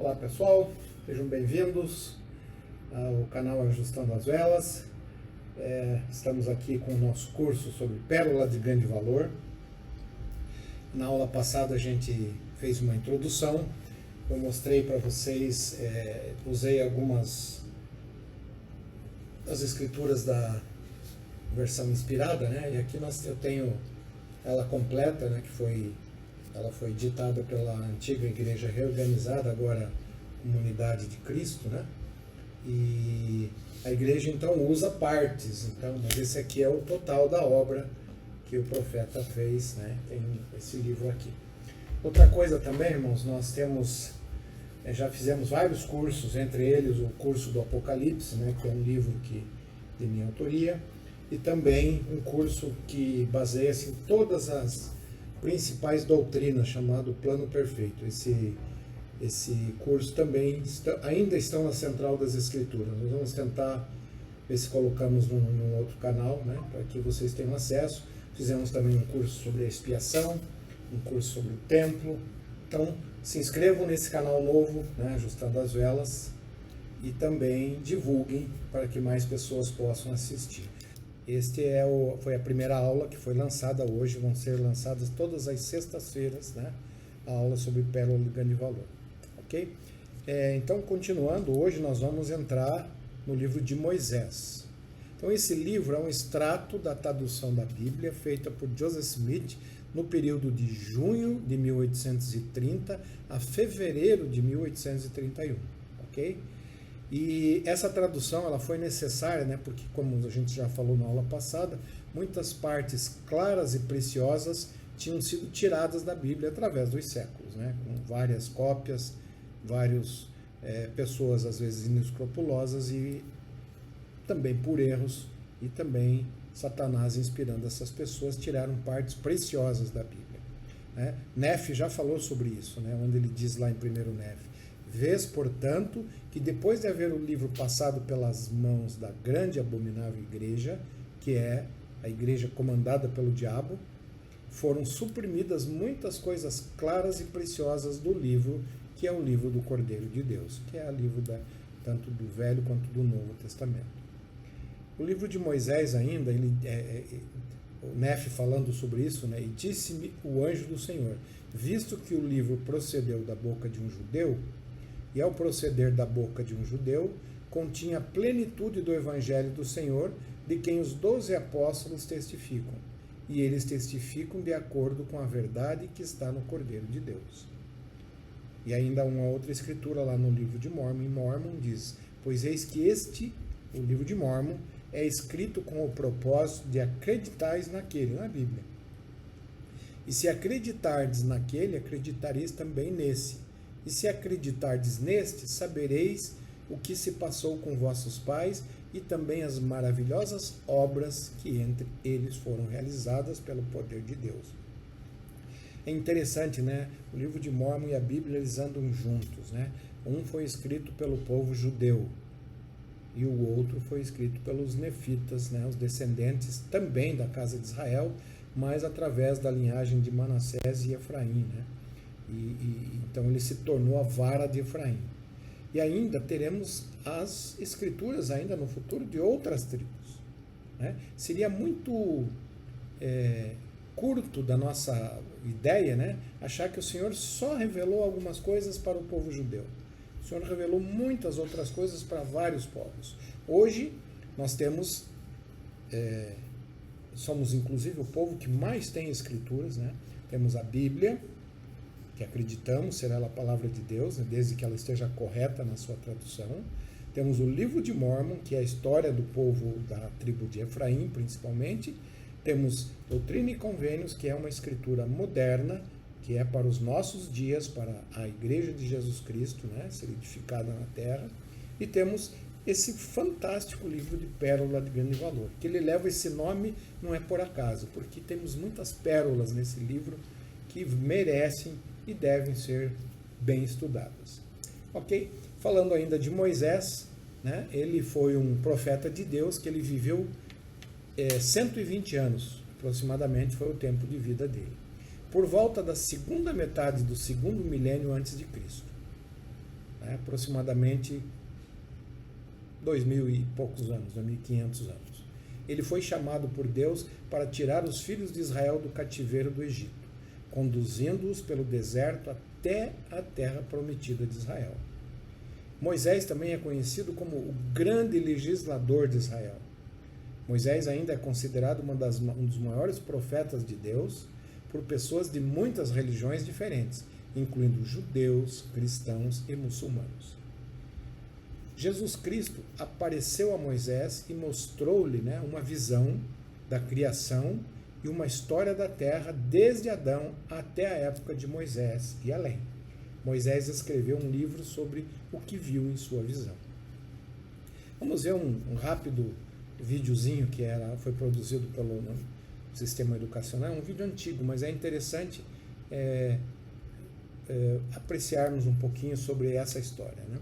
Olá pessoal, sejam bem-vindos ao canal Ajustando as Velas. Estamos aqui com o nosso curso sobre Pérola de Grande Valor. Na aula passada a gente fez uma introdução, eu mostrei para vocês, usei algumas das escrituras da versão inspirada, né? E aqui eu tenho ela completa, né? Ela foi ditada pela antiga igreja reorganizada, agora Comunidade de Cristo, né? E a igreja então usa partes, mas esse aqui é o total da obra que o profeta fez, né? Tem esse livro aqui. Outra coisa também, irmãos, nós temos, já fizemos vários cursos, entre eles o curso do Apocalipse, né? Que é um livro de minha autoria, e também um curso que baseia-se em todas as principais doutrinas, chamado Plano Perfeito. Esse curso também ainda está na Central das Escrituras. Nós vamos tentar ver se colocamos num outro canal, né, para que vocês tenham acesso. Fizemos também um curso sobre a expiação, um curso sobre o templo. Então, se inscrevam nesse canal novo, né, Ajustando as Velas, e também divulguem para que mais pessoas possam assistir. Foi a primeira aula que foi lançada hoje, vão ser lançadas todas as sextas-feiras, né? A aula sobre Pérola de Grande Valor, ok? Então, continuando, hoje nós vamos entrar no livro de Moisés. Então, esse livro é um extrato da tradução da Bíblia, feita por Joseph Smith, no período de junho de 1830 a fevereiro de 1831, ok? E essa tradução ela foi necessária, né, porque, como a gente já falou na aula passada, muitas partes claras e preciosas tinham sido tiradas da Bíblia através dos séculos, né, com várias cópias, várias pessoas às vezes inescrupulosas e também por erros, e também Satanás inspirando essas pessoas, tiraram partes preciosas da Bíblia, né? Neff já falou sobre isso, né, onde ele diz lá em 1º Neff: vês, portanto, que depois de haver o livro passado pelas mãos da grande e abominável igreja, que é a igreja comandada pelo diabo, foram suprimidas muitas coisas claras e preciosas do livro, que é o livro do Cordeiro de Deus, que é o livro tanto do Velho quanto do Novo Testamento. O livro de Moisés ainda, o Nefe falando sobre isso, né, e disse-me o anjo do Senhor: visto que o livro procedeu da boca de um judeu, e ao proceder da boca de um judeu, continha a plenitude do Evangelho do Senhor, de quem os 12 apóstolos testificam, e eles testificam de acordo com a verdade que está no Cordeiro de Deus. E ainda uma outra escritura lá no livro de Mormon diz: pois eis que o livro de Mormon, é escrito com o propósito de acreditais naquele, na Bíblia. E se acreditardes naquele, acreditareis também nesse. E se acreditardes neste, sabereis o que se passou com vossos pais e também as maravilhosas obras que entre eles foram realizadas pelo poder de Deus. É interessante, né? O livro de Mormon e a Bíblia, eles andam juntos, né? Um foi escrito pelo povo judeu e o outro foi escrito pelos nefitas, né? Os descendentes também da casa de Israel, mas através da linhagem de Manassés e Efraim, né? Então ele se tornou a vara de Efraim. E ainda teremos as escrituras ainda no futuro de outras tribos, né? Seria muito curto da nossa ideia, né, achar que o Senhor só revelou algumas coisas para o povo judeu. O Senhor revelou muitas outras coisas para vários povos. Hoje nós temos, somos inclusive o povo que mais tem escrituras, né? Temos a Bíblia, que acreditamos ser ela a palavra de Deus, né, desde que ela esteja correta na sua tradução. Temos o livro de Mormon, que é a história do povo da tribo de Efraim, principalmente. Temos Doutrina e Convênios, que é uma escritura moderna, que é para os nossos dias, para a Igreja de Jesus Cristo, né, ser edificada na terra. E temos esse fantástico livro de Pérola de Grande Valor, que ele leva esse nome, não é por acaso, porque temos muitas pérolas nesse livro que merecem e devem ser bem estudadas. Ok? Falando ainda de Moisés, né, ele foi um profeta de Deus, que ele viveu 120 anos, aproximadamente, foi o tempo de vida dele. Por volta da segunda metade do segundo milênio antes de Cristo. né? Aproximadamente 2.000 e poucos anos, 2.500 anos. Ele foi chamado por Deus para tirar os filhos de Israel do cativeiro do Egito, conduzindo-os pelo deserto até a terra prometida de Israel. Moisés também é conhecido como o grande legislador de Israel. Moisés ainda é considerado um dos maiores profetas de Deus por pessoas de muitas religiões diferentes, incluindo judeus, cristãos e muçulmanos. Jesus Cristo apareceu a Moisés e mostrou-lhe, né, uma visão da criação e uma história da terra desde Adão até a época de Moisés e além. Moisés escreveu um livro sobre o que viu em sua visão. Vamos ver um rápido videozinho que foi produzido pelo sistema educacional. É um vídeo antigo, mas é interessante apreciarmos um pouquinho sobre essa história, né?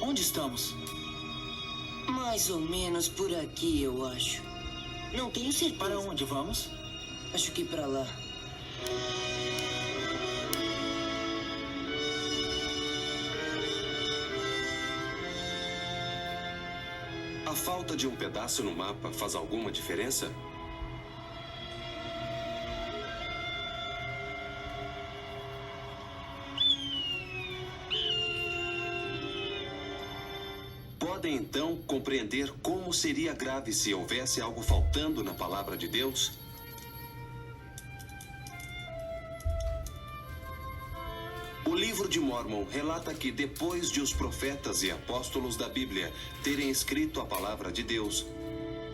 Onde estamos? Mais ou menos por aqui, eu acho. Não tenho certeza. Para onde vamos? Acho que para lá. A falta de um pedaço no mapa faz alguma diferença? Podem então compreender como seria grave se houvesse algo faltando na palavra de Deus? O livro de Mórmon relata que depois de os profetas e apóstolos da Bíblia terem escrito a palavra de Deus,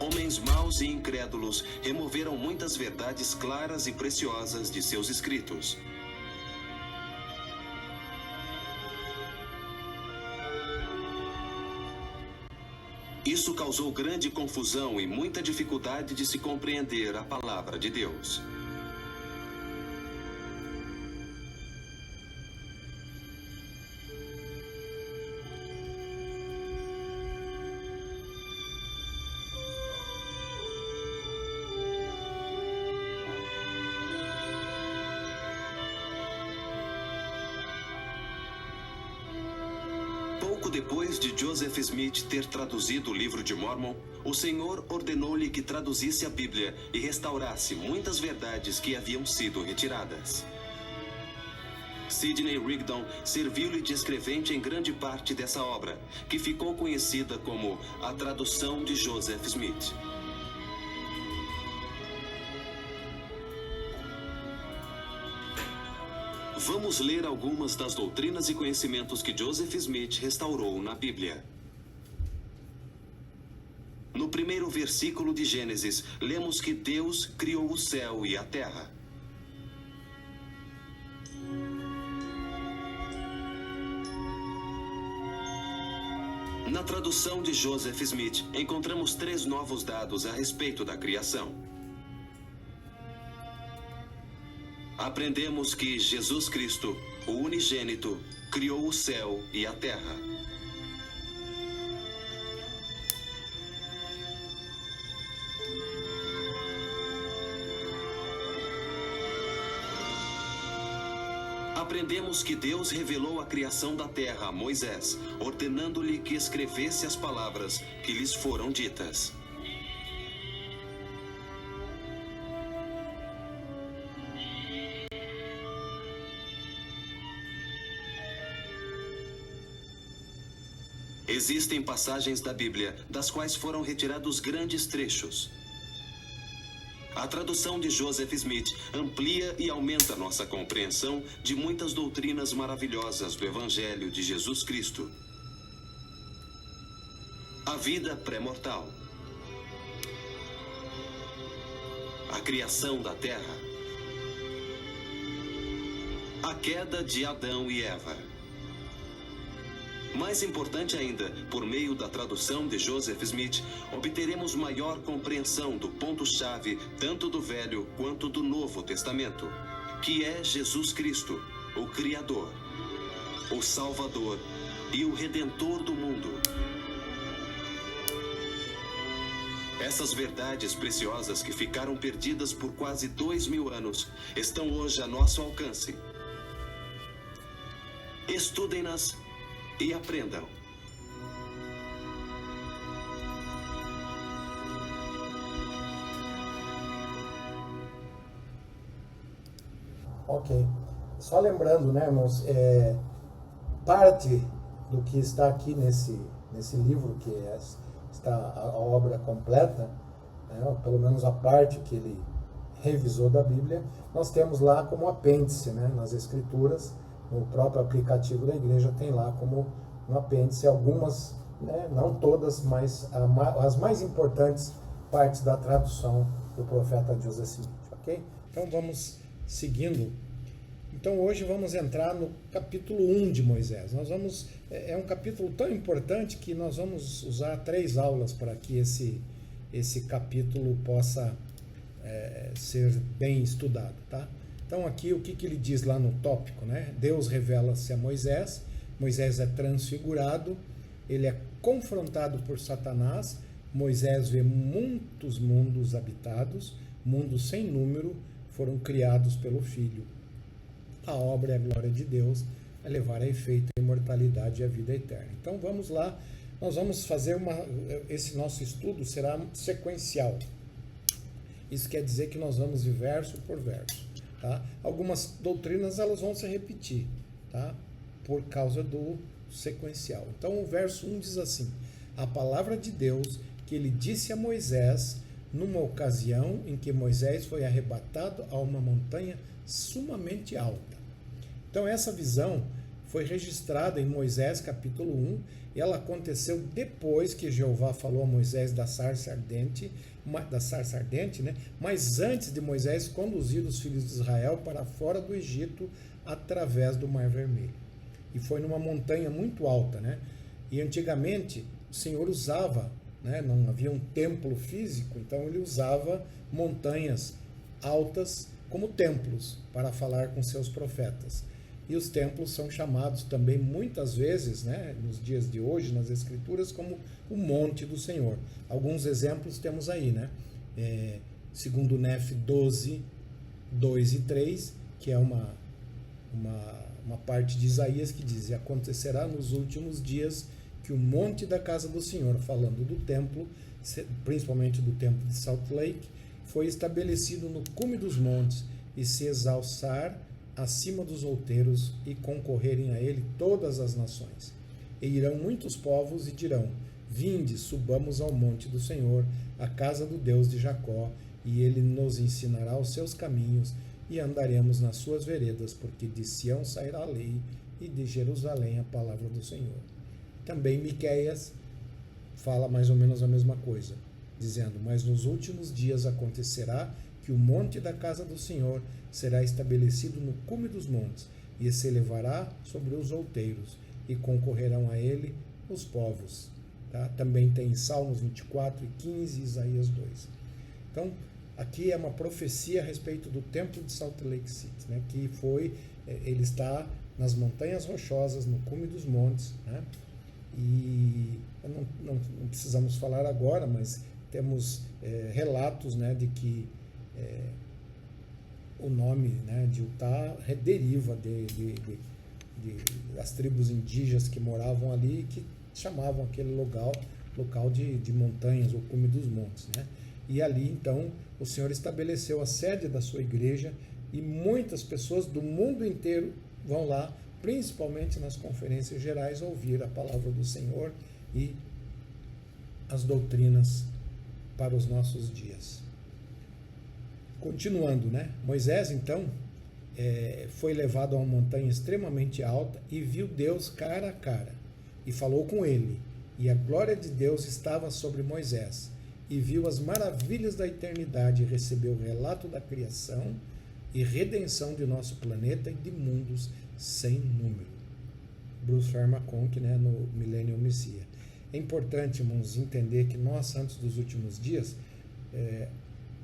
homens maus e incrédulos removeram muitas verdades claras e preciosas de seus escritos. Isso causou grande confusão e muita dificuldade de se compreender a palavra de Deus. Pouco depois de Joseph Smith ter traduzido o livro de Mórmon, o Senhor ordenou-lhe que traduzisse a Bíblia e restaurasse muitas verdades que haviam sido retiradas. Sidney Rigdon serviu-lhe de escrevente em grande parte dessa obra, que ficou conhecida como a tradução de Joseph Smith. Vamos ler algumas das doutrinas e conhecimentos que Joseph Smith restaurou na Bíblia. No primeiro versículo de Gênesis, lemos que Deus criou o céu e a terra. Na tradução de Joseph Smith, encontramos 3 novos dados a respeito da criação. Aprendemos que Jesus Cristo, o unigênito, criou o céu e a terra. Aprendemos que Deus revelou a criação da terra a Moisés, ordenando-lhe que escrevesse as palavras que lhes foram ditas. Existem passagens da Bíblia das quais foram retirados grandes trechos. A tradução de Joseph Smith amplia e aumenta nossa compreensão de muitas doutrinas maravilhosas do Evangelho de Jesus Cristo. A vida pré-mortal. A criação da terra. A queda de Adão e Eva. Mais importante ainda, por meio da tradução de Joseph Smith, obteremos maior compreensão do ponto-chave tanto do Velho quanto do Novo Testamento, que é Jesus Cristo, o Criador, o Salvador e o Redentor do mundo. Essas verdades preciosas que ficaram perdidas por quase 2000 anos estão hoje a nosso alcance. Estudem-nas e aprendam. Ok. Só lembrando, né, irmãos, parte do que está aqui nesse livro, que está a obra completa, né, pelo menos a parte que ele revisou da Bíblia, nós temos lá como apêndice, né, nas Escrituras, no próprio aplicativo da igreja tem lá como um apêndice algumas, né, não todas, mas as mais importantes partes da tradução do profeta Joseph Smith, ok? Então vamos seguindo. Então hoje vamos entrar no capítulo 1 de Moisés. É um capítulo tão importante que nós vamos usar 3 aulas para que esse capítulo possa ser bem estudado, tá? Então aqui o que ele diz lá no tópico, né? Deus revela-se a Moisés, Moisés é transfigurado, ele é confrontado por Satanás, Moisés vê muitos mundos habitados, mundos sem número foram criados pelo Filho. A obra é a glória de Deus, é levar a efeito a imortalidade e a vida eterna. Então vamos lá, nós vamos fazer esse nosso estudo será sequencial. Isso quer dizer que nós vamos de verso por verso. Tá? Algumas doutrinas elas vão se repetir, tá? Por causa do sequencial. Então o verso 1 diz assim: a palavra de Deus que ele disse a Moisés numa ocasião em que Moisés foi arrebatado a uma montanha sumamente alta. Então essa visão foi registrada em Moisés capítulo 1 e ela aconteceu depois que Jeová falou a Moisés da sarça ardente, né? Mas antes de Moisés conduzir os filhos de Israel para fora do Egito através do Mar Vermelho. E foi numa montanha muito alta, né? E antigamente o Senhor usava, né? Não havia um templo físico, então ele usava montanhas altas como templos para falar com seus profetas. E os templos são chamados também muitas vezes, né, nos dias de hoje, nas Escrituras, como o monte do Senhor. Alguns exemplos temos aí, né? Segundo Nef 12, 2 e 3, que é uma parte de Isaías que diz: e acontecerá nos últimos dias que o monte da casa do Senhor, falando do templo, principalmente do templo de Salt Lake, foi estabelecido no cume dos montes e se exalçar acima dos outeiros e concorrerem a ele todas as nações. E irão muitos povos e dirão: vinde, subamos ao monte do Senhor, à casa do Deus de Jacó, e ele nos ensinará os seus caminhos e andaremos nas suas veredas, porque de Sião sairá a lei e de Jerusalém a palavra do Senhor. Também Miqueias fala mais ou menos a mesma coisa, dizendo: mas nos últimos dias acontecerá que o monte da casa do Senhor será estabelecido no cume dos montes, e se elevará sobre os outeiros, e concorrerão a ele os povos. Tá? Também tem Salmos 24 e 15 e Isaías 2. Então, aqui é uma profecia a respeito do templo de Salt Lake City, né? Que ele está nas montanhas rochosas, no cume dos montes, né? E não precisamos falar agora, mas temos relatos, né, de que o nome, né, de Utah deriva das tribos indígenas que moravam ali e que chamavam aquele local de montanhas, ou cume dos montes, né? E ali, então, o Senhor estabeleceu a sede da sua igreja e muitas pessoas do mundo inteiro vão lá, principalmente nas conferências gerais, ouvir a palavra do Senhor e as doutrinas para os nossos dias. Continuando, né? Moisés, então, foi levado a uma montanha extremamente alta e viu Deus cara a cara e falou com ele. E a glória de Deus estava sobre Moisés. E viu as maravilhas da eternidade e recebeu o relato da criação e redenção de nosso planeta e de mundos sem número. Bruce Farmaconk, né, no Millennium Messiah. É importante, irmãos, entender que nós, santos dos últimos dias,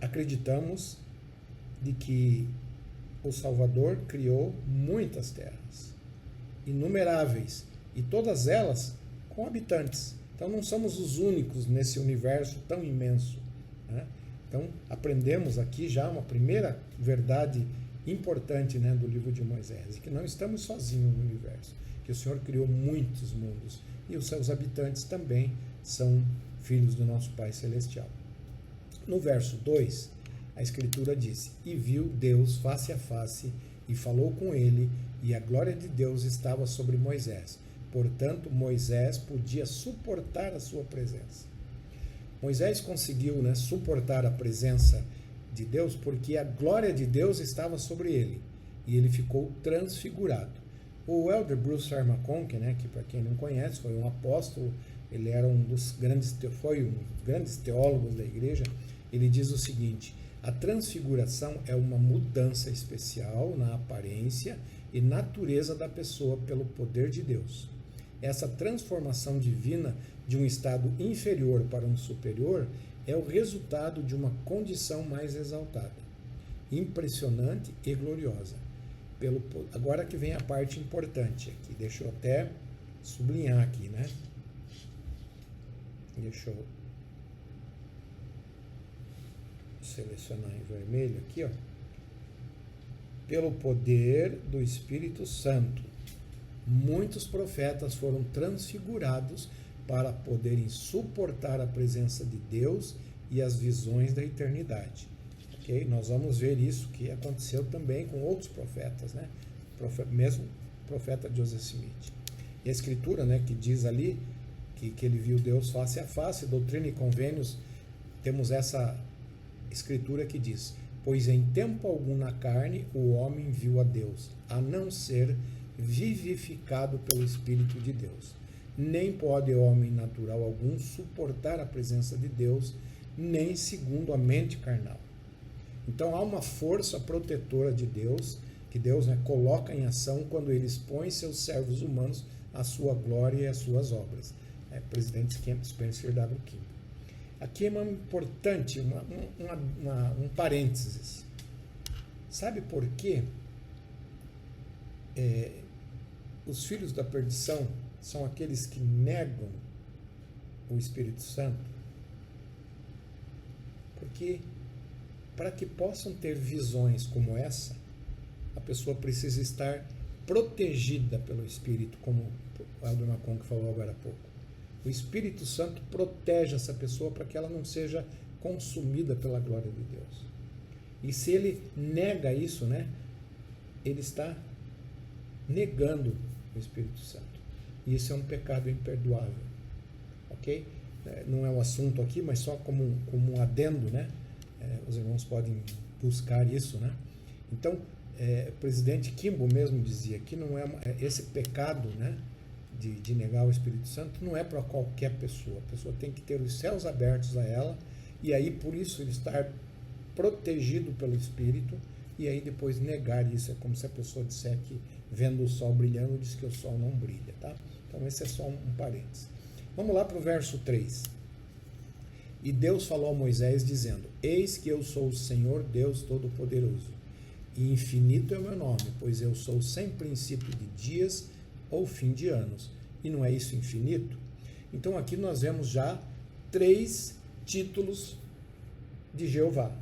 acreditamos de que o Salvador criou muitas terras, inumeráveis, e todas elas com habitantes. Então não somos os únicos nesse universo tão imenso, né? Então aprendemos aqui já uma primeira verdade importante, né, do livro de Moisés, que não estamos sozinhos no universo, que o Senhor criou muitos mundos e os seus habitantes também são filhos do nosso Pai Celestial. No verso 2, a Escritura diz: e viu Deus face a face e falou com ele, e a glória de Deus estava sobre Moisés. Portanto, Moisés podia suportar a sua presença. Moisés conseguiu, né, suportar a presença de Deus porque a glória de Deus estava sobre ele e ele ficou transfigurado. O Elder Bruce R. McConkie, né, que para quem não conhece, foi um apóstolo, ele era um dos grandes teólogos da igreja. Ele diz o seguinte: a transfiguração é uma mudança especial na aparência e natureza da pessoa pelo poder de Deus. Essa transformação divina de um estado inferior para um superior é o resultado de uma condição mais exaltada, impressionante e gloriosa. Agora que vem a parte importante aqui, deixa eu até sublinhar aqui, né? Deixa eu selecionar em vermelho aqui, ó. Pelo poder do Espírito Santo, muitos profetas foram transfigurados para poderem suportar a presença de Deus e as visões da eternidade. Okay? Nós vamos ver isso que aconteceu também com outros profetas, né? Mesmo o profeta Joseph Smith. E a Escritura, né, que diz ali que ele viu Deus face a face, Doutrina e Convênios, temos essa Escritura que diz: pois em tempo algum na carne o homem viu a Deus, a não ser vivificado pelo Espírito de Deus. Nem pode homem natural algum suportar a presença de Deus, nem segundo a mente carnal. Então há uma força protetora de Deus, que Deus, né, coloca em ação quando ele expõe seus servos humanos à sua glória e às suas obras. Presidente Spencer W. Kimball. Aqui é uma importante, um parênteses. Sabe por quê? Os filhos da perdição são aqueles que negam o Espírito Santo, porque para que possam ter visões como essa, a pessoa precisa estar protegida pelo Espírito, como o Elder McConkie falou agora há pouco. O Espírito Santo protege essa pessoa para que ela não seja consumida pela glória de Deus. E se ele nega isso, né, ele está negando o Espírito Santo. E isso é um pecado imperdoável. Ok? Não é o assunto aqui, mas só como um adendo, né? Os irmãos podem buscar isso, né? Então, o presidente Kimball mesmo dizia que não esse pecado, né, de negar o Espírito Santo não é para qualquer pessoa. A pessoa tem que ter os céus abertos a ela, e aí por isso ele estar protegido pelo Espírito, e aí depois negar isso. É como se a pessoa disser que vendo o sol brilhando, diz que o sol não brilha, tá? Então esse é só um parênteses. Vamos lá para o verso 3. E Deus falou a Moisés dizendo: eis que eu sou o Senhor Deus Todo-Poderoso, e infinito é o meu nome, pois eu sou sem princípio de dias ou fim de anos. E não é isso infinito? Então aqui nós vemos já 3 títulos de Jeová,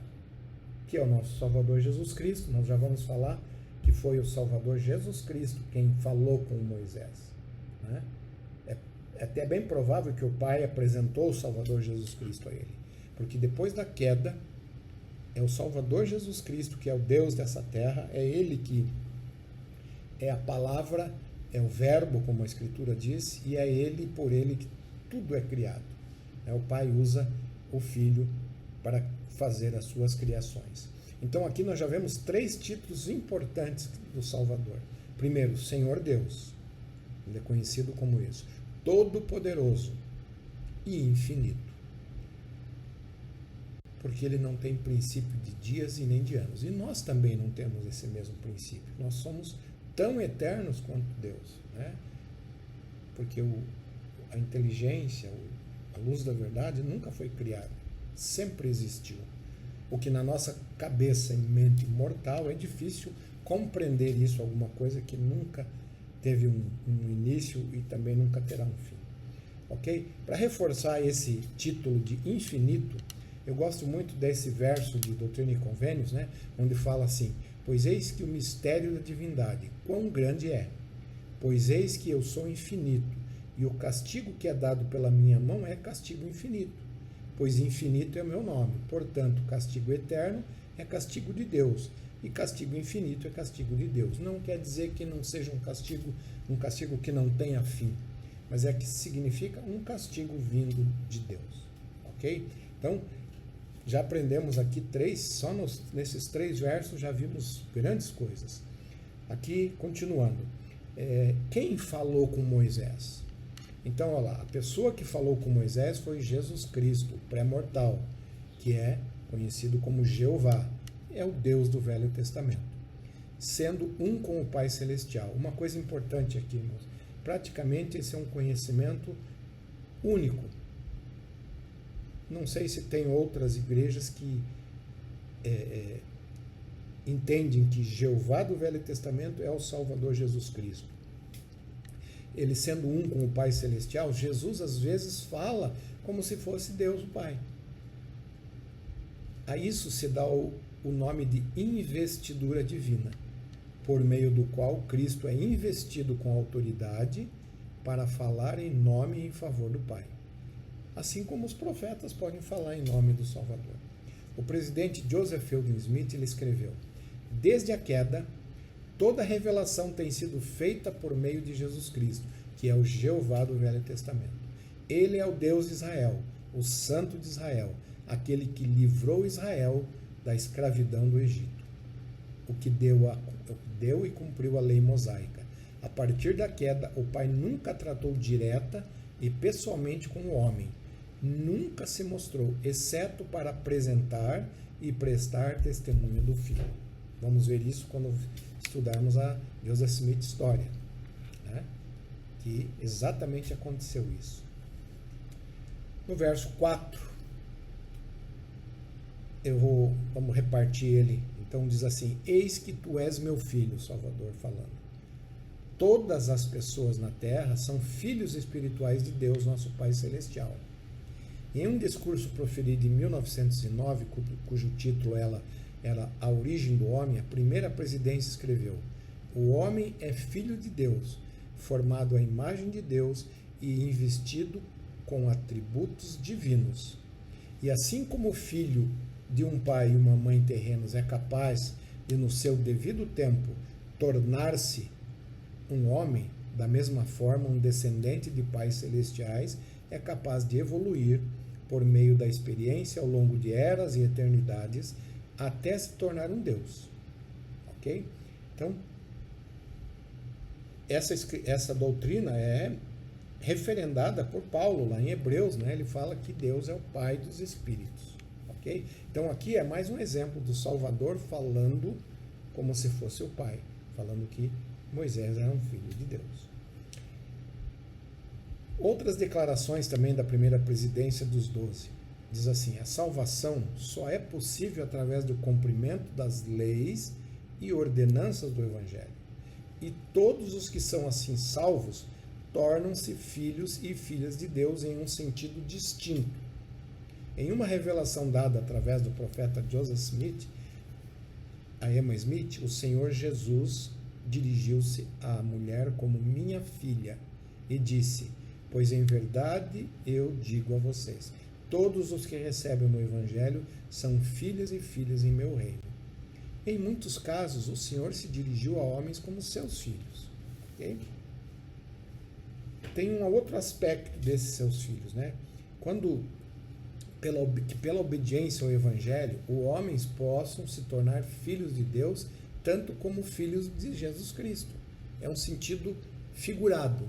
que é o nosso Salvador Jesus Cristo. Nós já vamos falar que foi o Salvador Jesus Cristo quem falou com Moisés, né? É até bem provável que o Pai apresentou o Salvador Jesus Cristo a ele, porque depois da queda é o Salvador Jesus Cristo que é o Deus dessa terra, é ele que é a palavra, é o verbo, como a Escritura diz, e é ele, por ele que tudo é criado. O Pai usa o Filho para fazer as suas criações. Então aqui nós já vemos 3 títulos importantes do Salvador. Primeiro, Senhor Deus, ele é conhecido como isso, Todo-Poderoso e Infinito, porque ele não tem princípio de dias e nem de anos, e nós também não temos esse mesmo princípio. Nós somos tão eternos quanto Deus, né? Porque a inteligência, a luz da verdade nunca foi criada, sempre existiu. O que na nossa cabeça e mente mortal é difícil compreender isso, alguma coisa que nunca teve um início e também nunca terá um fim. Ok? Para reforçar esse título de infinito, eu gosto muito desse verso de Doutrina e Convênios, né, onde fala assim: pois eis que o mistério da divindade, quão grande é, pois eis que eu sou infinito, e o castigo que é dado pela minha mão é castigo infinito, pois infinito é o meu nome, portanto, castigo eterno é castigo de Deus, e castigo infinito é castigo de Deus. Não quer dizer que não seja um castigo que não tenha fim, mas é que significa um castigo vindo de Deus, ok? Então, já aprendemos aqui só nesses 3 versos já vimos grandes coisas. Aqui, continuando, quem falou com Moisés? Então, olha lá, a pessoa que falou com Moisés foi Jesus Cristo, pré-mortal, que é conhecido como Jeová, é o Deus do Velho Testamento, sendo um com o Pai Celestial. Uma coisa importante aqui, irmãos, praticamente esse é um conhecimento único. Não sei se tem outras igrejas que entendem que Jeová do Velho Testamento é o Salvador Jesus Cristo. Ele sendo um com o Pai Celestial, Jesus às vezes fala como se fosse Deus o Pai. A isso se dá o nome de investidura divina, por meio do qual Cristo é investido com autoridade para falar em nome e em favor do Pai. Assim como os profetas podem falar em nome do Salvador. O presidente Joseph Fielding Smith ele escreveu: desde a queda, toda a revelação tem sido feita por meio de Jesus Cristo, que é o Jeová do Velho Testamento. Ele é o Deus de Israel, o Santo de Israel, aquele que livrou Israel da escravidão do Egito, o que deu e cumpriu a lei mosaica. A partir da queda, o Pai nunca tratou direta e pessoalmente com o homem. Nunca se mostrou, exceto para apresentar e prestar testemunho do Filho. Vamos ver isso quando estudarmos a Joseph Smith História, né? Que exatamente aconteceu isso. No verso 4, vamos repartir ele. Então diz assim: eis que tu és meu filho, Salvador falando. Todas as pessoas na terra são filhos espirituais de Deus, nosso Pai Celestial. Em um discurso proferido em 1909, cujo título era A Origem do Homem, a primeira presidência escreveu: o homem é filho de Deus, formado à imagem de Deus e investido com atributos divinos. E assim como o filho de um pai e uma mãe terrenos é capaz de, no seu devido tempo, tornar-se um homem, da mesma forma, um descendente de pais celestiais é capaz de evoluir por meio da experiência ao longo de eras e eternidades até se tornar um Deus. Ok? Então, essa doutrina é referendada por Paulo lá em Hebreus, né? Ele fala que Deus é o Pai dos Espíritos. Ok? Então aqui é mais um exemplo do Salvador falando como se fosse o Pai, falando que Moisés era um filho de Deus. Outras declarações também da primeira presidência dos 12. Diz assim: a salvação só é possível através do cumprimento das leis e ordenanças do Evangelho. E todos os que são assim salvos tornam-se filhos e filhas de Deus em um sentido distinto. Em uma revelação dada através do profeta Joseph Smith, a Emma Smith, o Senhor Jesus dirigiu-se à mulher como minha filha e disse: pois em verdade eu digo a vocês, todos os que recebem o meu evangelho são filhas e filhas em meu reino. Em muitos casos, o Senhor se dirigiu a homens como seus filhos. Okay? Tem um outro aspecto desses seus filhos, né? Quando, pela obediência ao evangelho, os homens possam se tornar filhos de Deus, tanto como filhos de Jesus Cristo. É um sentido figurado.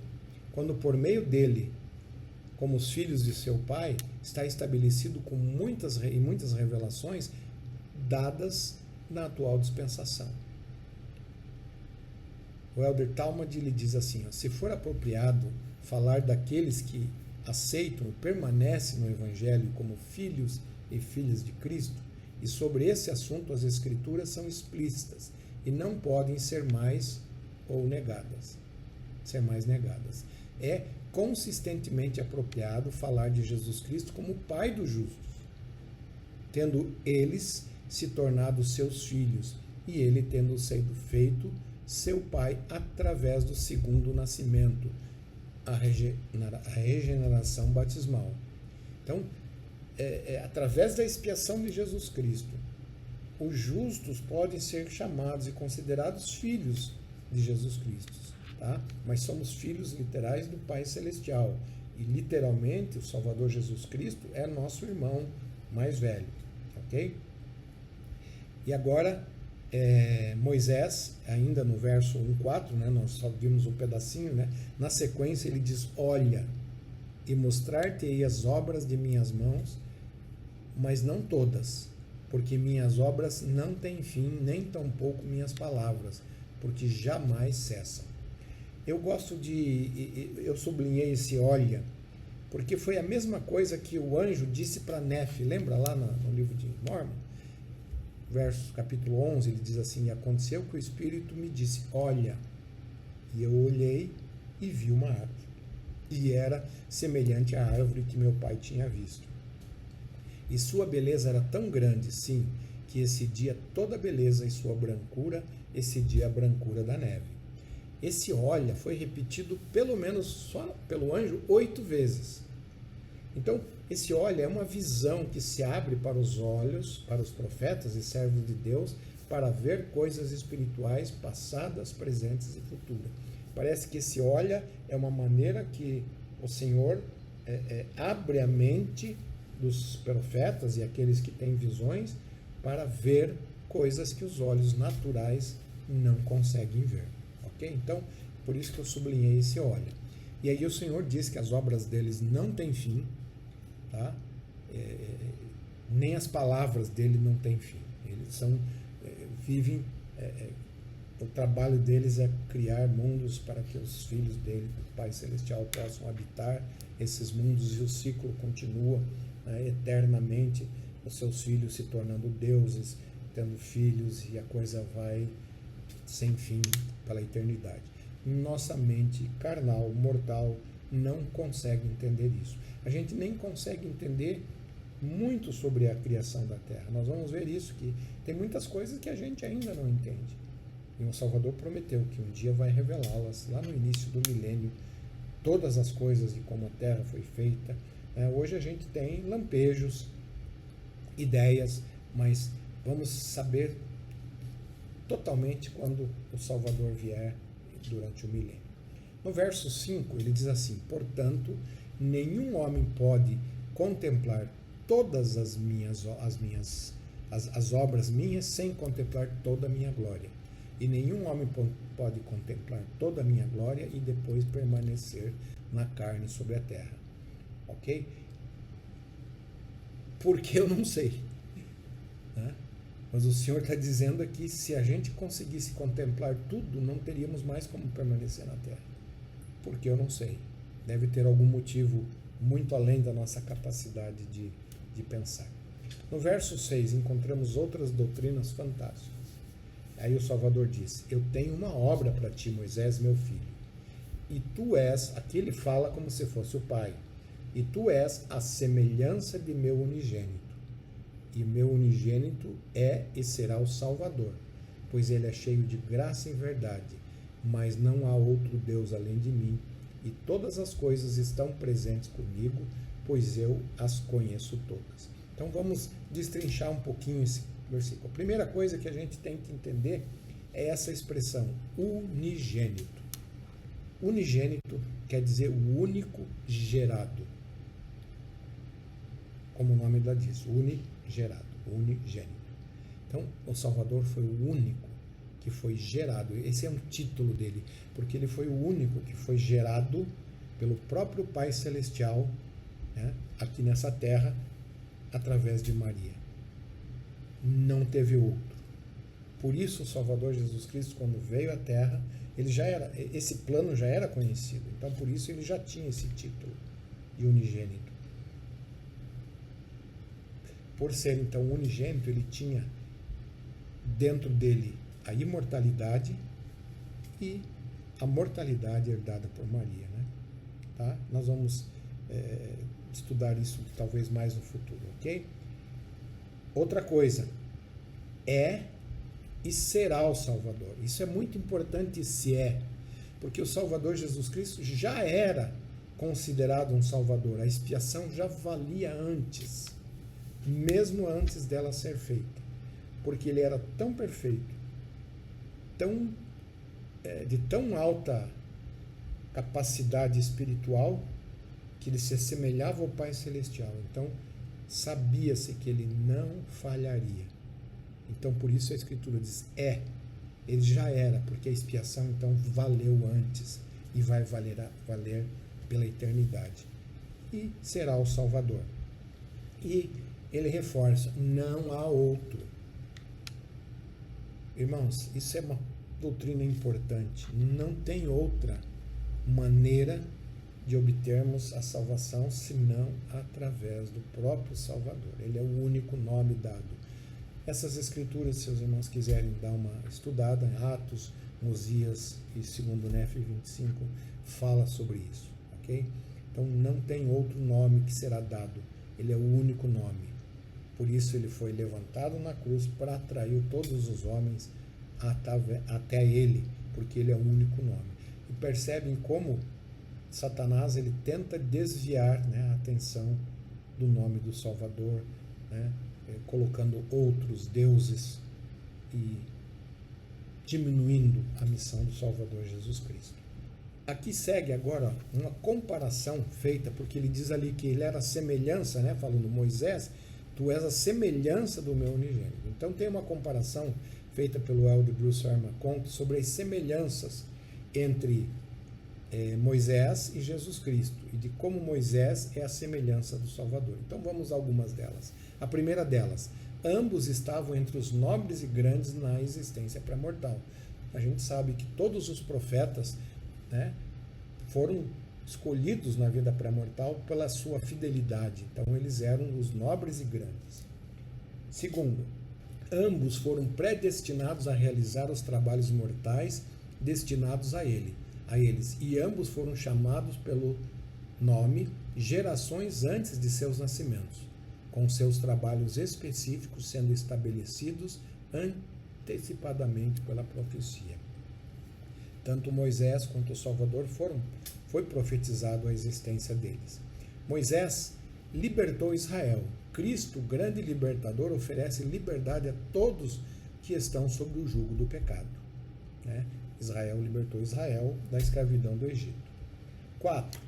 Quando por meio dele, como os filhos de seu pai, está estabelecido com muitas revelações dadas na atual dispensação. O Elder Talmud lhe diz assim: se for apropriado falar daqueles que aceitam e permanecem no Evangelho como filhos e filhas de Cristo, e sobre esse assunto as Escrituras são explícitas, e não podem ser mais ou negadas. Ser mais negadas. É consistentemente apropriado falar de Jesus Cristo como Pai dos justos, tendo eles se tornado seus filhos e ele tendo sido feito seu Pai através do segundo nascimento, a regeneração batismal. Então, através da expiação de Jesus Cristo, os justos podem ser chamados e considerados filhos de Jesus Cristo, tá? Mas somos filhos literais do Pai Celestial. E literalmente o Salvador Jesus Cristo é nosso irmão mais velho. Ok? E agora, Moisés, ainda no verso 1:4, né, nós só vimos um pedacinho, né? Na sequência ele diz: olha, e mostrar-te-ei as obras de minhas mãos, mas não todas, porque minhas obras não têm fim, nem tampouco minhas palavras, porque jamais cessam. Eu sublinhei esse olha, porque foi a mesma coisa que o anjo disse para Nefe, lembra lá no livro de Mórmon? Capítulo 11, ele diz assim: e aconteceu que o Espírito me disse, olha, e eu olhei e vi uma árvore, e era semelhante à árvore que meu pai tinha visto. E sua beleza era tão grande, sim, que excedia toda a beleza e sua brancura excedia a brancura da neve. Esse olha foi repetido pelo menos só pelo anjo 8 vezes. Então, esse olha é uma visão que se abre para os olhos, para os profetas e servos de Deus, para ver coisas espirituais passadas, presentes e futuras. Parece que esse olha é uma maneira que o Senhor abre a mente dos profetas e aqueles que têm visões para ver coisas que os olhos naturais não conseguem ver. Ok? Então, por isso que eu sublinhei esse olha. E aí o Senhor diz que as obras deles não têm fim, tá? Nem as palavras dele não têm fim. Eles vivem, o trabalho deles é criar mundos para que os filhos dele, do Pai Celestial, possam habitar esses mundos, e o ciclo continua, né, eternamente, os seus filhos se tornando deuses, tendo filhos, e a coisa vai sem fim pela eternidade. Nossa mente carnal, mortal, não consegue entender isso. A gente nem consegue entender muito sobre a criação da Terra. Nós vamos ver isso, que tem muitas coisas que a gente ainda não entende. E o Salvador prometeu que um dia vai revelá-las, lá no início do milênio, todas as coisas de como a Terra foi feita. Hoje a gente tem lampejos, ideias, mas vamos saber totalmente quando o Salvador vier durante o milênio. No verso 5 ele diz assim: portanto, nenhum homem pode contemplar todas as obras minhas sem contemplar toda a minha glória. E nenhum homem pode contemplar toda a minha glória e depois permanecer na carne sobre a terra. Ok? Porque eu não sei. Né? Mas o Senhor está dizendo aqui, se a gente conseguisse contemplar tudo, não teríamos mais como permanecer na terra. Porque eu não sei. Deve ter algum motivo muito além da nossa capacidade de pensar. No verso 6, encontramos outras doutrinas fantásticas. Aí o Salvador diz: eu tenho uma obra para ti, Moisés, meu filho. E tu és, aqui ele fala como se fosse o pai, e tu és a semelhança de meu unigênito. E meu unigênito é e será o Salvador, pois ele é cheio de graça e verdade, mas não há outro Deus além de mim, e todas as coisas estão presentes comigo, pois eu as conheço todas. Então vamos destrinchar um pouquinho esse versículo. A primeira coisa que a gente tem que entender é essa expressão, unigênito. Unigênito quer dizer o único gerado. Como o nome da diz, unigerado, unigênito. Então, o Salvador foi o único que foi gerado. Esse é um título dele, porque ele foi o único que foi gerado pelo próprio Pai Celestial, né, aqui nessa terra, através de Maria. Não teve outro. Por isso o Salvador Jesus Cristo, quando veio à Terra, esse plano já era conhecido. Então, por isso ele já tinha esse título de unigênito. Por ser então unigênito, ele tinha dentro dele a imortalidade e a mortalidade herdada por Maria, né? Tá? Nós vamos estudar isso talvez mais no futuro, ok? Outra coisa, é e será o Salvador. Isso é muito importante, se é, porque o Salvador Jesus Cristo já era considerado um Salvador. A expiação já valia antes, mesmo antes dela ser feita, porque ele era tão perfeito, de tão alta capacidade espiritual, que ele se assemelhava ao Pai Celestial. Então, sabia-se que ele não falharia. Então, por isso a Escritura diz, ele já era, porque a expiação, então, valeu antes e vai valer pela eternidade. E será o Salvador. E ele reforça, não há outro. Irmãos, isso é uma doutrina importante. Não tem outra maneira de obtermos a salvação senão através do próprio Salvador. Ele é o único nome dado. Essas escrituras, se os irmãos quiserem dar uma estudada, Atos, Mosias e 2 Nefe 25, fala sobre isso, ok? Então não tem outro nome que será dado, ele é o único nome. Por isso ele foi levantado na cruz para atrair todos os homens até ele, porque ele é o único nome. E percebem como Satanás ele tenta desviar, né, a atenção do nome do Salvador, né, colocando outros deuses e diminuindo a missão do Salvador Jesus Cristo. Aqui segue agora uma comparação feita, porque ele diz ali que ele era a semelhança, né, falando Moisés, tu és a semelhança do meu unigênito. Então tem uma comparação feita pelo Elder Bruce Armacont sobre as semelhanças entre Moisés e Jesus Cristo, e de como Moisés é a semelhança do Salvador. Então vamos a algumas delas. A primeira delas, ambos estavam entre os nobres e grandes na existência pré-mortal. A gente sabe que todos os profetas, né, foram escolhidos na vida pré-mortal pela sua fidelidade. Então eles eram os nobres e grandes. Segundo, ambos foram predestinados a realizar os trabalhos mortais destinados a eles, e ambos foram chamados pelo nome gerações antes de seus nascimentos, com seus trabalhos específicos sendo estabelecidos antecipadamente pela profecia. Tanto Moisés quanto o Salvador foi profetizado a existência deles. Moisés libertou Israel. Cristo, grande libertador, oferece liberdade a todos que estão sob o jugo do pecado, né? Israel libertou Israel da escravidão do Egito. 4.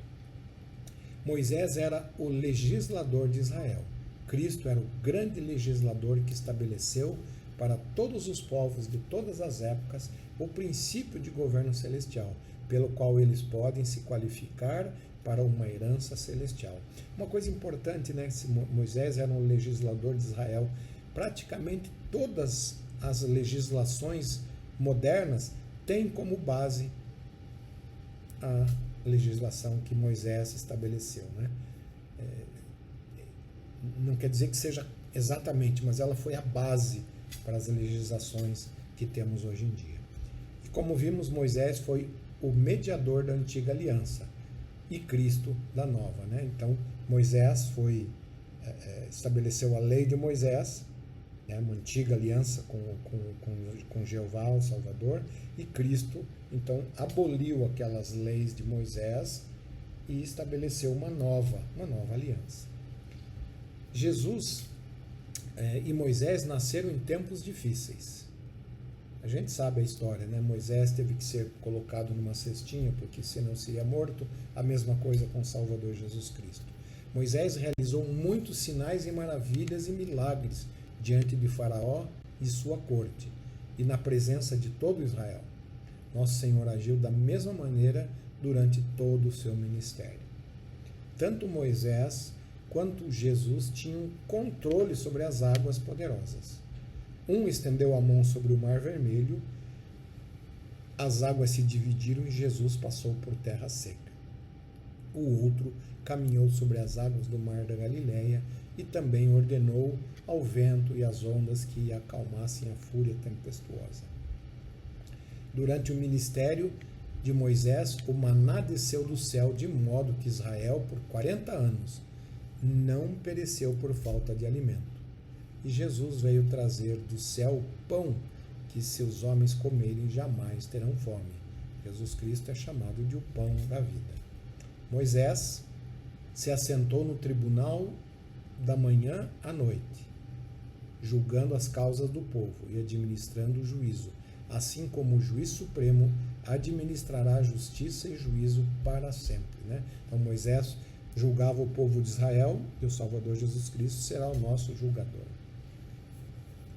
Moisés era o legislador de Israel. Cristo era o grande legislador que estabeleceu para todos os povos de todas as épocas o princípio de governo celestial, pelo qual eles podem se qualificar para uma herança celestial. Uma coisa importante, né? Se Moisés era um legislador de Israel, praticamente todas as legislações modernas têm como base a legislação que Moisés estabeleceu, né? Não quer dizer que seja exatamente, mas ela foi a base para as legislações que temos hoje em dia. E como vimos, Moisés foi o mediador da antiga aliança e Cristo da nova, né? Então Moisés estabeleceu a lei de Moisés, né, uma antiga aliança com Jeová, o Salvador, e Cristo então aboliu aquelas leis de Moisés e estabeleceu uma nova aliança. Jesus e Moisés nasceram em tempos difíceis. A gente sabe a história, né? Moisés teve que ser colocado numa cestinha porque senão seria morto. A mesma coisa com o Salvador Jesus Cristo. Moisés realizou muitos sinais e maravilhas e milagres diante de Faraó e sua corte e na presença de todo Israel. Nosso Senhor agiu da mesma maneira durante todo o seu ministério. Tanto Moisés quanto Jesus tinham controle sobre as águas poderosas. Um estendeu a mão sobre o Mar Vermelho, as águas se dividiram e Jesus passou por terra seca. O outro caminhou sobre as águas do Mar da Galileia e também ordenou ao vento e às ondas que acalmassem a fúria tempestuosa. Durante o ministério de Moisés, o maná desceu do céu, de modo que Israel, por 40 anos, não pereceu por falta de alimento. E Jesus veio trazer do céu pão que, se os homens comerem, jamais terão fome. Jesus Cristo é chamado de o pão da vida. Moisés se assentou no tribunal da manhã à noite, julgando as causas do povo e administrando o juízo, assim como o juiz supremo administrará justiça e juízo para sempre. Né? Então Moisés julgava o povo de Israel e o Salvador Jesus Cristo será o nosso julgador.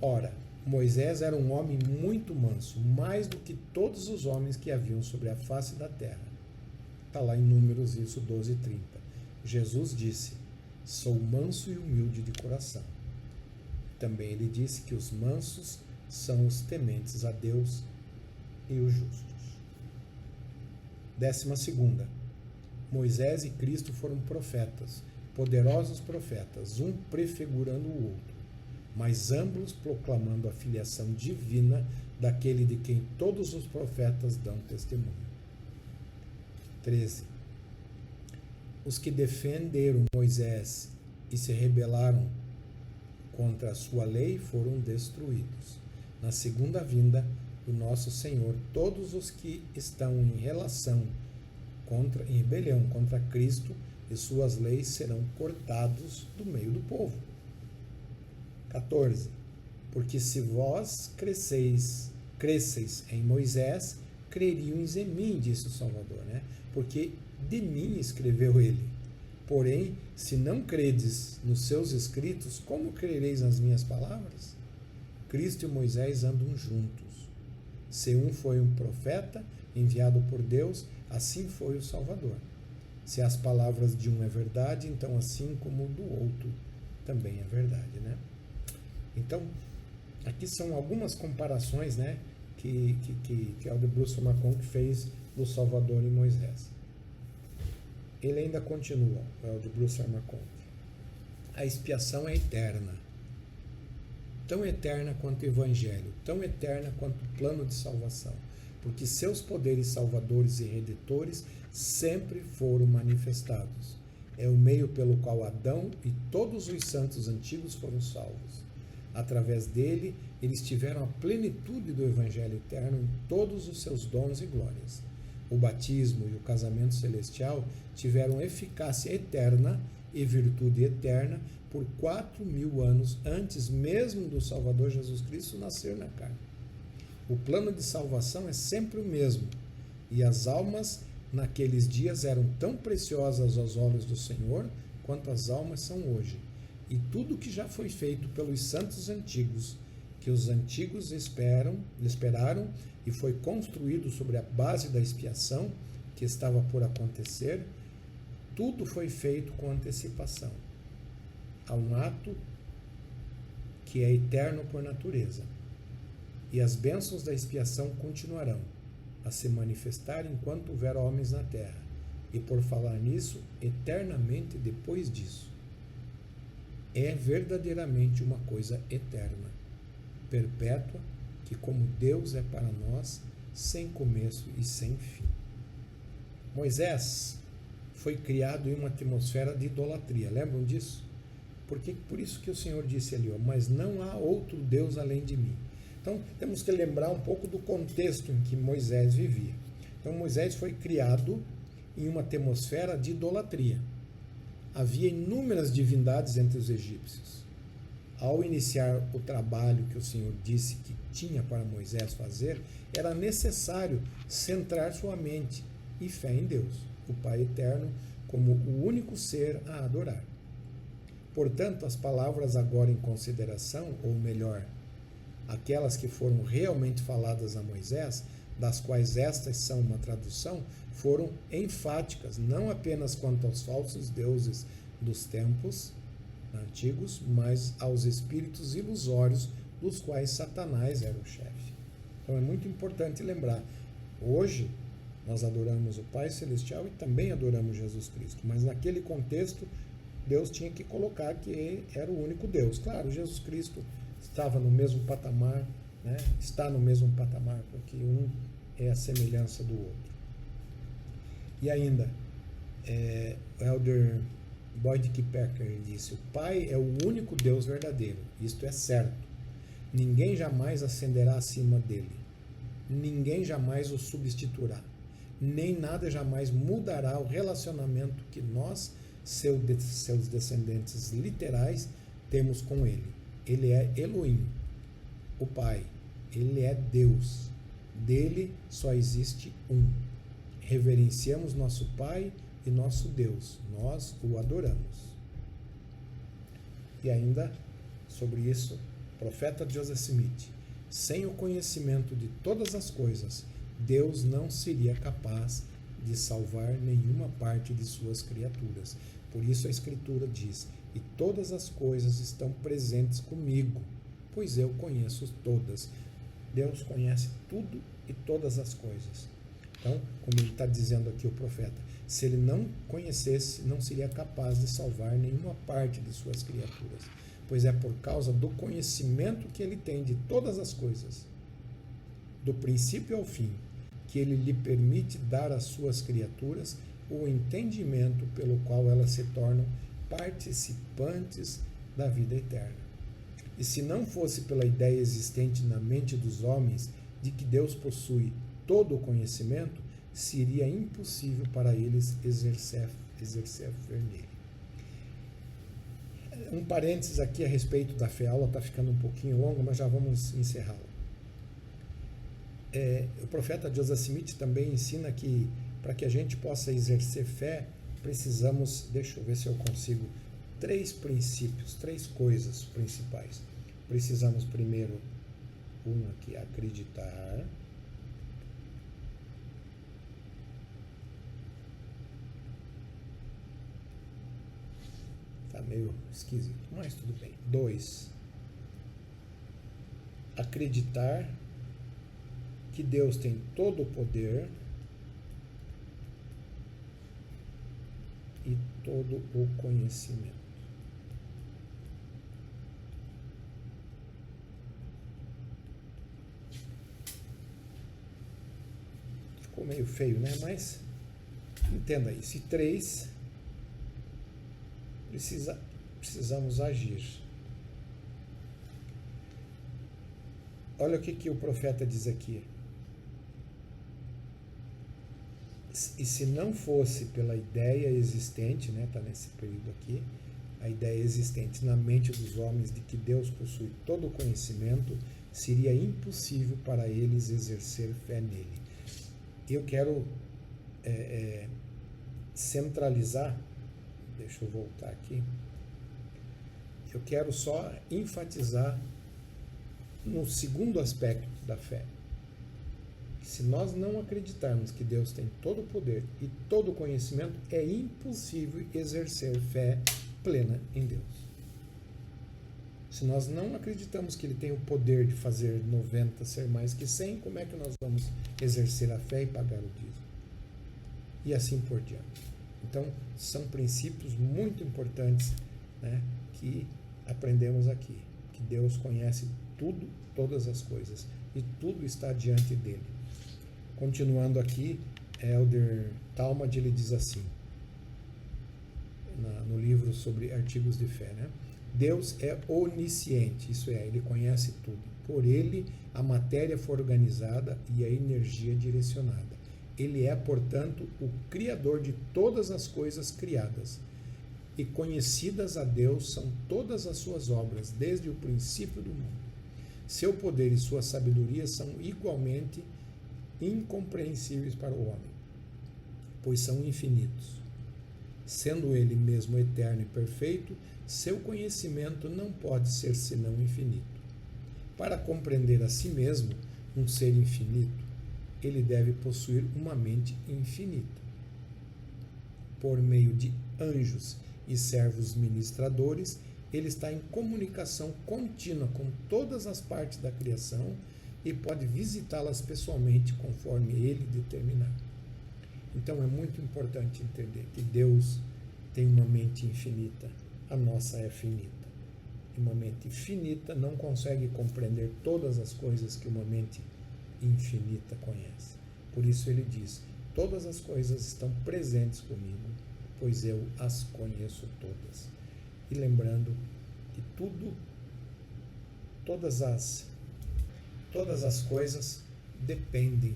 Ora, Moisés era um homem muito manso, mais do que todos os homens que haviam sobre a face da terra. Está lá em Números isso 12:30. Jesus disse: sou manso e humilde de coração. Também ele disse que os mansos são os tementes a Deus e os justos. 12ª. Moisés e Cristo foram profetas, poderosos profetas, um prefigurando o outro, mas ambos proclamando a filiação divina daquele de quem todos os profetas dão testemunho. 13. Os que defenderam Moisés e se rebelaram contra a sua lei foram destruídos. Na segunda vinda do nosso Senhor, todos os que estão em rebelião contra Cristo e suas leis serão cortados do meio do povo. 14. Porque se vós cresceis em Moisés, creriam em mim, disse o Salvador, né? Porque de mim escreveu ele. Porém, se não credes nos seus escritos, como crereis nas minhas palavras? Cristo e Moisés andam juntos. Se um foi um profeta enviado por Deus, assim foi o Salvador. Se as palavras de um é verdade, então assim como o do outro também é verdade, né? Então, aqui são algumas comparações, né, que Elder Bruce McConkie fez do Salvador e Moisés. Ele ainda continua, o Elder Bruce McConkie. A expiação é eterna. Tão eterna quanto o Evangelho, tão eterna quanto o plano de salvação, porque seus poderes salvadores e redentores sempre foram manifestados. É o meio pelo qual Adão e todos os santos antigos foram salvos. Através dele, eles tiveram a plenitude do Evangelho eterno em todos os seus dons e glórias. O batismo e o casamento celestial tiveram eficácia eterna e virtude eterna por 4.000 anos antes mesmo do Salvador Jesus Cristo nascer na carne. O plano de salvação é sempre o mesmo, e as almas naqueles dias eram tão preciosas aos olhos do Senhor quanto as almas são hoje. E tudo que já foi feito pelos santos antigos, que os antigos esperaram e foi construído sobre a base da expiação que estava por acontecer, tudo foi feito com antecipação. Há um ato que é eterno por natureza. E as bênçãos da expiação continuarão a se manifestar enquanto houver homens na terra, e por falar nisso, eternamente depois disso. É verdadeiramente uma coisa eterna, perpétua, que como Deus é para nós, sem começo e sem fim. Moisés foi criado em uma atmosfera de idolatria, lembram disso? Por isso que o Senhor disse ali, mas não há outro Deus além de mim. Então, temos que lembrar um pouco do contexto em que Moisés vivia. Então, Moisés foi criado em uma atmosfera de idolatria. Havia inúmeras divindades entre os egípcios. Ao iniciar o trabalho que o Senhor disse que tinha para Moisés fazer, era necessário centrar sua mente e fé em Deus, o Pai Eterno, como o único ser a adorar. Portanto, as palavras agora em consideração, ou melhor, aquelas que foram realmente faladas a Moisés, das quais estas são uma tradução, foram enfáticas, não apenas quanto aos falsos deuses dos tempos antigos, mas aos espíritos ilusórios dos quais Satanás era o chefe. Então é muito importante lembrar, hoje nós adoramos o Pai Celestial e também adoramos Jesus Cristo, mas naquele contexto Deus tinha que colocar que ele era o único Deus. Claro, Jesus Cristo estava no mesmo patamar, né? Está no mesmo patamar, porque um é a semelhança do outro. E ainda, o Elder Boyd K. Packer disse: o Pai é o único Deus verdadeiro. Isto é certo. Ninguém jamais ascenderá acima dele. Ninguém jamais o substituirá. Nem nada jamais mudará o relacionamento que nós, seus descendentes literais, temos com ele. Ele é Elohim, o Pai. Ele é Deus. Dele só existe um. Reverenciamos nosso Pai e nosso Deus. Nós o adoramos. E ainda, sobre isso, o profeta Joseph Smith: sem o conhecimento de todas as coisas, Deus não seria capaz de salvar nenhuma parte de suas criaturas. Por isso a Escritura diz: e todas as coisas estão presentes comigo, pois eu conheço todas. Deus conhece tudo e todas as coisas. Então, como ele está dizendo aqui o profeta, se ele não conhecesse, não seria capaz de salvar nenhuma parte de suas criaturas, pois é por causa do conhecimento que ele tem de todas as coisas, do princípio ao fim, que ele lhe permite dar às suas criaturas o entendimento pelo qual elas se tornam participantes da vida eterna. E se não fosse pela ideia existente na mente dos homens de que Deus possui todo o conhecimento, seria impossível para eles exercer fé nele. Um parênteses aqui a respeito da fé. A aula está ficando um pouquinho longa, mas já vamos encerrá-la. O profeta Joseph Smith também ensina que para que a gente possa exercer fé, precisamos, deixa eu ver se eu consigo, 3 princípios, 3 coisas principais. Precisamos primeiro, aqui, acreditar. Está meio esquisito, mas tudo bem. 2, acreditar que Deus tem todo o poder e todo o conhecimento. Ficou meio feio, né? Mas entenda isso. E 3, precisamos agir. Olha o que o profeta diz aqui. E se não fosse pela ideia existente, né, está nesse período aqui, a ideia existente na mente dos homens de que Deus possui todo o conhecimento, seria impossível para eles exercer fé nele. Eu quero centralizar, deixa eu voltar aqui, eu quero só enfatizar no segundo aspecto da fé. Se nós não acreditarmos que Deus tem todo o poder e todo o conhecimento, é impossível exercer fé plena em Deus. Se nós não acreditamos que Ele tem o poder de fazer 90 ser mais que 100, como é que nós vamos exercer a fé e pagar o dízimo? E assim por diante. Então, são princípios muito importantes, né, que aprendemos aqui. Que Deus conhece tudo, todas as coisas, e tudo está diante dele. Continuando aqui, Elder Talmud, ele diz assim, no livro sobre artigos de fé, né? Deus é onisciente, isso é, ele conhece tudo. Por ele, a matéria foi organizada e a energia direcionada. Ele é, portanto, o Criador de todas as coisas criadas. E conhecidas a Deus são todas as suas obras, desde o princípio do mundo. Seu poder e sua sabedoria são igualmente incompreensíveis para o homem, pois são infinitos. Sendo ele mesmo eterno e perfeito, seu conhecimento não pode ser senão infinito. Para compreender a si mesmo, um ser infinito, ele deve possuir uma mente infinita. Por meio de anjos e servos ministradores, ele está em comunicação contínua com todas as partes da criação e pode visitá-las pessoalmente conforme ele determinar. Então é muito importante entender que Deus tem uma mente infinita, a nossa é finita. E uma mente finita não consegue compreender todas as coisas que uma mente infinita conhece. Por isso ele diz: todas as coisas estão presentes comigo, pois eu as conheço todas. E lembrando que todas as coisas dependem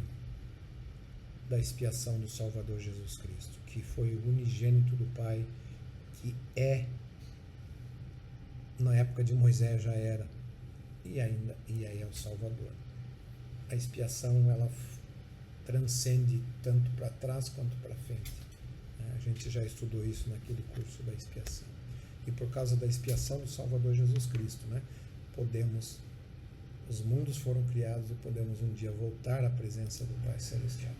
da expiação do Salvador Jesus Cristo, que foi o unigênito do Pai, que na época de Moisés já era, e aí é o Salvador. A expiação, ela transcende tanto para trás quanto para frente. A gente já estudou isso naquele curso da expiação. E por causa da expiação do Salvador Jesus Cristo, os mundos foram criados e podemos um dia voltar à presença do Pai Celestial.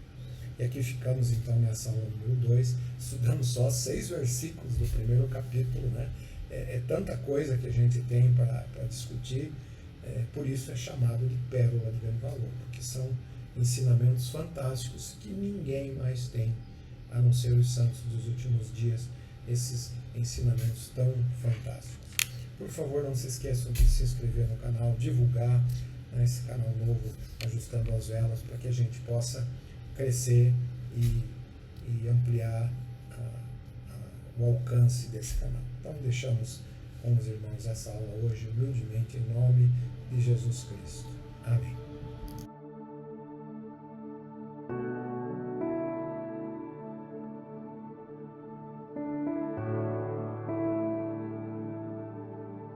E aqui ficamos então nessa aula número 2, estudamos só 6 versículos do primeiro capítulo, É tanta coisa que a gente tem para discutir, por isso é chamado de pérola de grande valor, porque são ensinamentos fantásticos que ninguém mais tem, a não ser os santos dos últimos dias, esses ensinamentos tão fantásticos. Por favor, não se esqueçam de se inscrever no canal, divulgar esse canal novo, Ajustando as Velas, para que a gente possa crescer e ampliar o alcance desse canal. Então, deixamos com os irmãos essa aula hoje, humildemente, em nome de Jesus Cristo. Amém.